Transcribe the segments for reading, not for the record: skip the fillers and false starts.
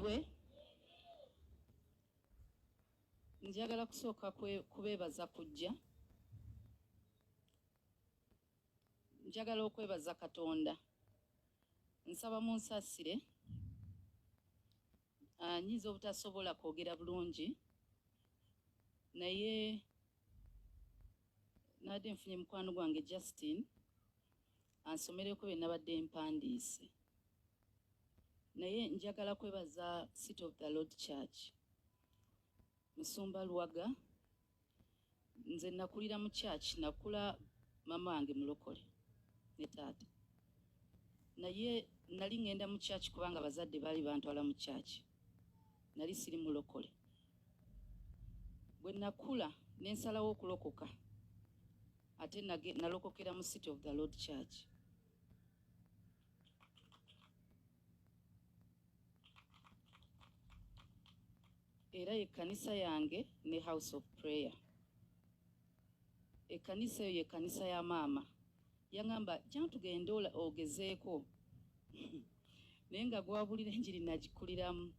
yeebazibwe. Njagala kusooka kubeebaza kujja. Njagala okwebaza Katonda. Nsaba munsasire. Nyiza obutasobola kwogera bulungi. Naye nadde nfunye mukwano gwange Justin ansomereko bye nabadde mpandiise. Naye njagala kwebaza City of the Lord Church. Musumba Luwaga. Nze nakulira mu church, nakula mama wange mulokole ne taata. Naye nali ngenda mu church kubanga bazadde bali bantwala mu church. Nali siri mulokole. Bwe nakula nensalawo okulokoka. Ate nalokokera mu City of the Lord Church. Era ekkanisa yange ne House of Prayer. Ekkanisa eyo ekkanisa ya Maama. Yangamba jja tugende ogezeeko. Naye nga gwabulira enjiri nagikuliramu.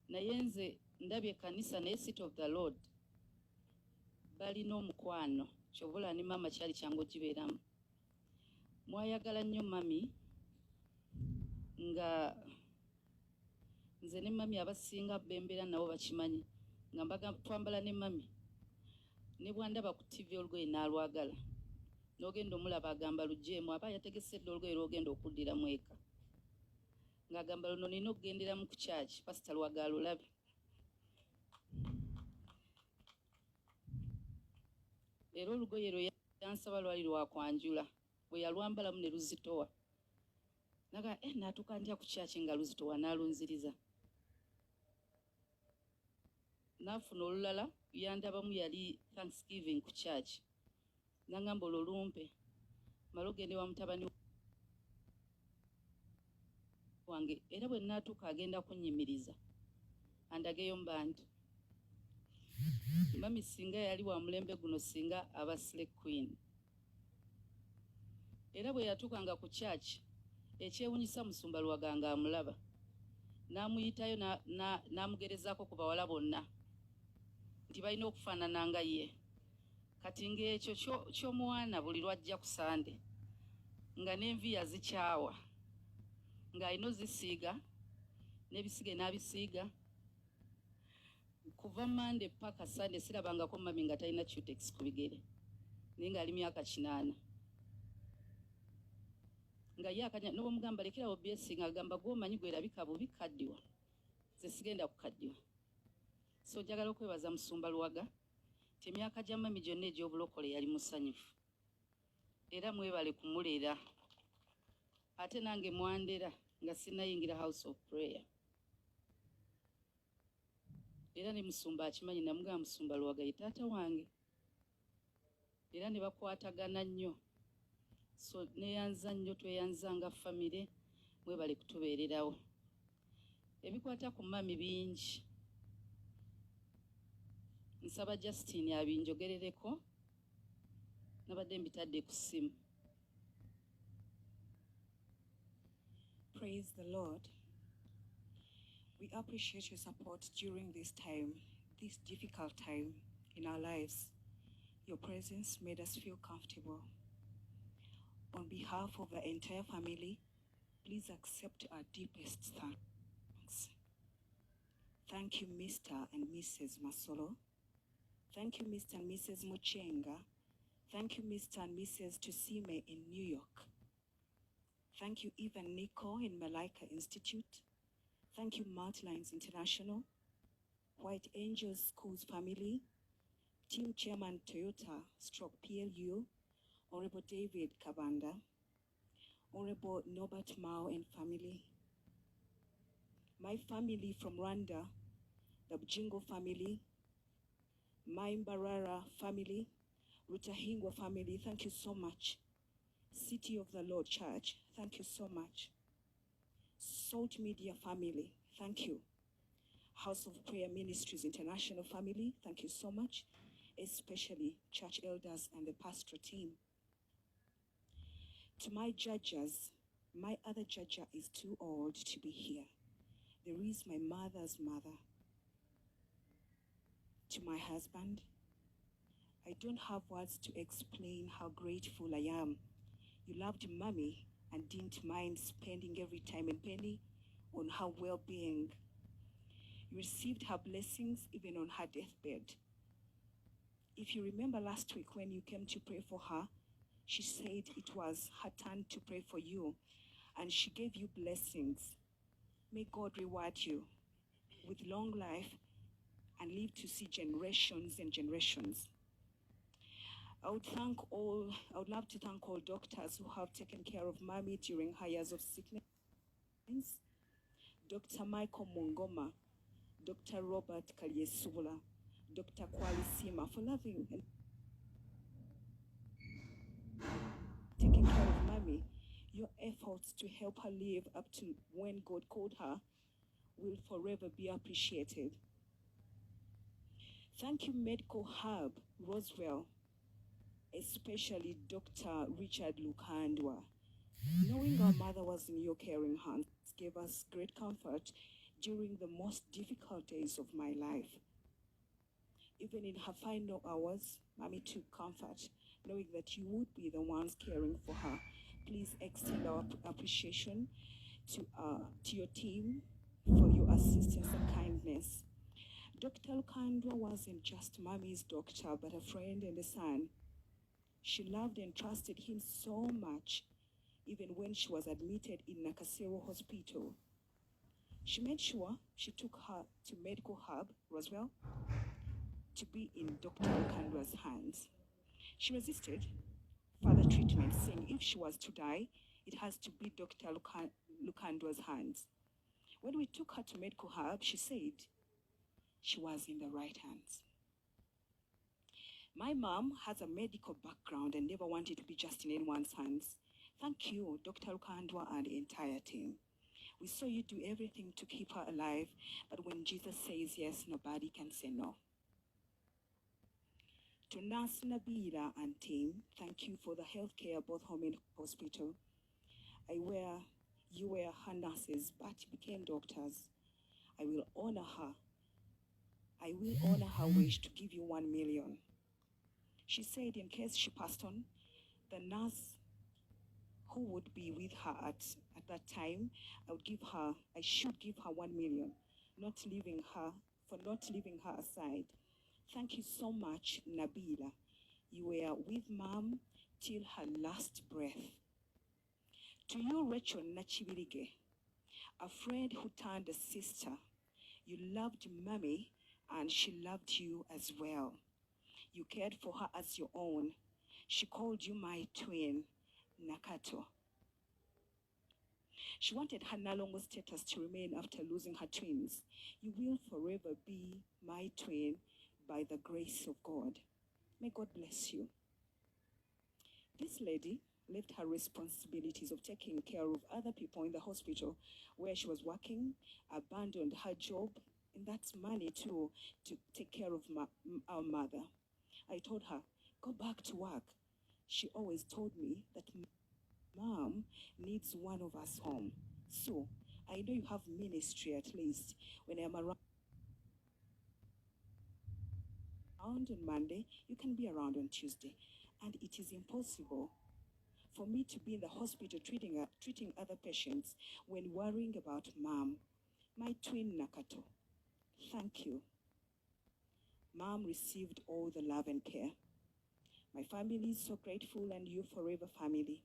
Naye nze ndabye ekkanisa naye City of the Lord balina omukwano. Kyobola ne Maama kyali kyangu gibeeramu. Mwayagala nnyo mami nga nze ne mami abasinga bembeera nabo bakimanyi nga mbaga twambala ne mami ne bwandaba ku TV olugoye n'alwagala n'ogenda omulaba agamba lujeemu aba yategesedde olugoye lw'ogenda okuddiramu eka ng'agamba luno nina okugenderamu ku church Pastor Lwagala olabe. Era olugoye lwe yansaba lwali lwakwanjula bwe yalwambalamu ne luzitowa naga naatuka ntya ku church nga luzitowa n'alunziriza. Nafuna olulala yandabamu yali Thanksgiving ku church. Nangamba olumpe malogende wa mutabani wange era bwe natuka agenda kunnyimiriza andageyo mbandi. Mami singa yali wa mulembe guno singa aba Slay Queen. Era bwe yatukanga ku church ekyewunyisa Musumba Luwaga nga amulaba n'amuyitayo n'amugerezaako ku bawala bonna nti balina okufaanana nga ye. Kati ng'ekyo ky'omuwaana buli lwajja ku Sande nga n'envi yazikyawa ng'alina ozisiiga n'ebisige n'abisiiga. Kuva Mande paka Sande sirabangako mami nga talina cutex ku bigere naye ng'ali myaka 8. Nga ye akanya n'obumugamba lekerawo blessing agamba gw'omanyi gwerabika bubi kaddiwa ze sigenda kukaddiwa. So njagala okwebaza Musumba Luwaga ti emyaka gya mami gyonna egy'obulokole yali musanyufu era mwebale kumulera ate nange mwandera nga sinayingira House of Prayer. Era ne Musumba akimanyi namugamba Musumba Luwaga ye taata wange era ne bakwatagana nnyo. So neyanza nnyo tweyanzanga famire mwebale kutubeererawo. Ebikwata ku mami bingi. Nsaba Justin abinjogerereko nabadde mbitadde ku ssimu. Praise the Lord. We appreciate your support during this time, this difficult time in our lives. Your presence made us feel comfortable. On behalf of the entire family, please accept our deepest thanks. Thank you, Mr. and Mrs. Masolo. Thank you, Mr. and Mrs. Muchenga. Thank you, Mr. and Mrs. Tusime in New York. Thank you, Evan Nico in Malaika Institute. Thank you, Multilines International, White Angels Schools family, Team Chairman Toyota / PLU, Honorable David Kabanda, Honorable Norbert Mao and family, my family from Rwanda, the Bujingo family, my Mbarara family, Rutahingwa family, thank you so much. City of the Lord Church, thank you so much. Salt Media family, thank you. House of Prayer Ministries International family, thank you so much, especially church elders and the pastoral team. To my judges, my other judge is too old to be here. The is my mother's mother. To my husband, I don't have words to explain how grateful I am. You loved Mommy and didn't mind spending every time and penny on her well-being. You received her blessings even on her deathbed. If you remember last week when you came to pray for her, she said it was her turn to pray for you, and she gave you blessings. May God reward you with long life and live to see generations and generations. I would love to thank all doctors who have taken care of Mommy during her years of sickness. Dr. Michael Mungoma, Dr. Robert Kalyesula, Dr. Kwali Sima for loving and taking care of Mommy. Your efforts to help her live up to when God called her will forever be appreciated. Thank you, Medical Hub, Roswell, especially Dr. Richard Lukandwa. Knowing our mother was in your caring hands gave us great comfort during the most difficult days of my life. Even in her final hours, Mommy took comfort, knowing that you would be the ones caring for her. Please extend our appreciation to your team for your assistance and kindness. Dr. Lukandwa wasn't just Mommy's doctor, but a friend and a son. She loved and trusted him so much, even when she was admitted in Nakasero Hospital. She made sure she took her to Medical Hub, Roswell, to be in Dr. Lukandwa's hands. She resisted further treatment, saying if she was to die, it has to be Dr. Lukandwa's hands. When we took her to Medical Hub, she said she was in the right hands. My mom has a medical background and never wanted to be just in anyone's hands. Thank you, Dr. Lukandwa and the entire team. We saw you do everything to keep her alive, but when Jesus says yes, nobody can say no. To Nurse Nabila and team, thank you for the healthcare both home and hospital. You were her nurses, but became doctors. I will honor her wish to give you 1 million. She said in case she passed on, the nurse who would be with her at that time, I should give her 1 million, not leaving her aside. Thank you so much, Nabila. You were with Mom till her last breath. To you, Rachel Nachibilige, a friend who turned a sister, you loved Mommy and she loved you as well. You cared for her as your own. She called you my twin, Nakato. She wanted her Nalongo status to remain after losing her twins. You will forever be my twin by the grace of God. May God bless you. This lady left her responsibilities of taking care of other people in the hospital where she was working, abandoned her job, and that's money too, to take care of our mother. I told her, go back to work. She always told me that Mom needs one of us home. So I know you have ministry at least. When I'm around on Monday, you can be around on Tuesday. And it is impossible for me to be in the hospital treating other patients when worrying about Mom, my twin Nakato. Thank you. Mom received all the love and care. My family is so grateful, and you forever family.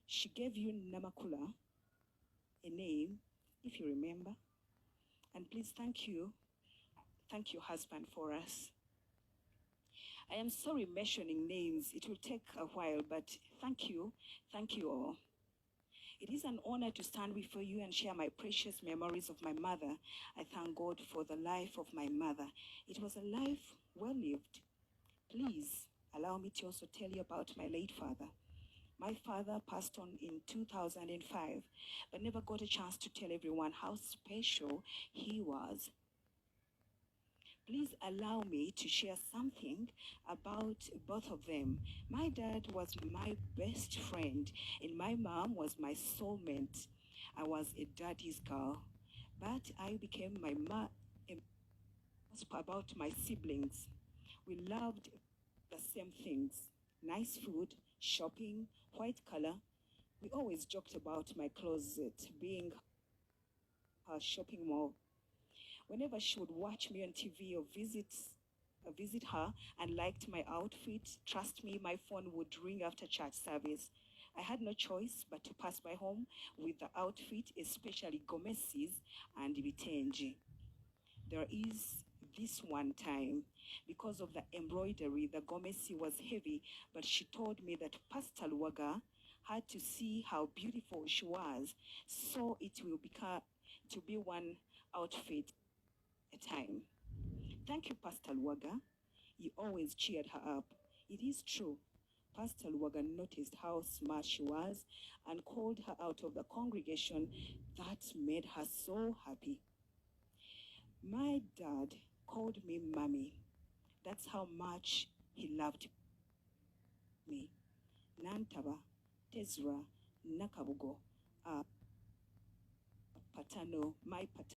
She gave you Makula, a name, if you remember. And please thank you husband for us. I am sorry mentioning names. It will take a while, but thank you all. It is an honor to stand before you and share my precious memories of my mother. I thank God for the life of my mother. It was a life well lived. Please allow me to also tell you about my late father. My father passed on in 2005, but never got a chance to tell everyone how special he was. Please allow me to share something about both of them. My dad was my best friend, and my mom was my soulmate. I was a daddy's girl. But I became my ma about my siblings. We loved the same things: nice food, shopping, white color. We always joked about my closet being her shopping mall. Whenever she would watch me on TV or visit her and liked my outfit, trust me, my phone would ring after church service. I had no choice but to pass by home with the outfit, especially gomesi's and bitenji. There is this one time, because of the embroidery, the gomesi was heavy, but she told me that Pastor Luaga had to see how beautiful she was, so it will to be one outfit at a time. Thank you, Pastor Luaga. You always cheered her up. It is true. Pastor Luaga noticed how smart she was and called her out of the congregation. That made her so happy. My dad called me Mommy. That's how much he loved me. Nantaba, Tezra, Nakabugo, paternal, my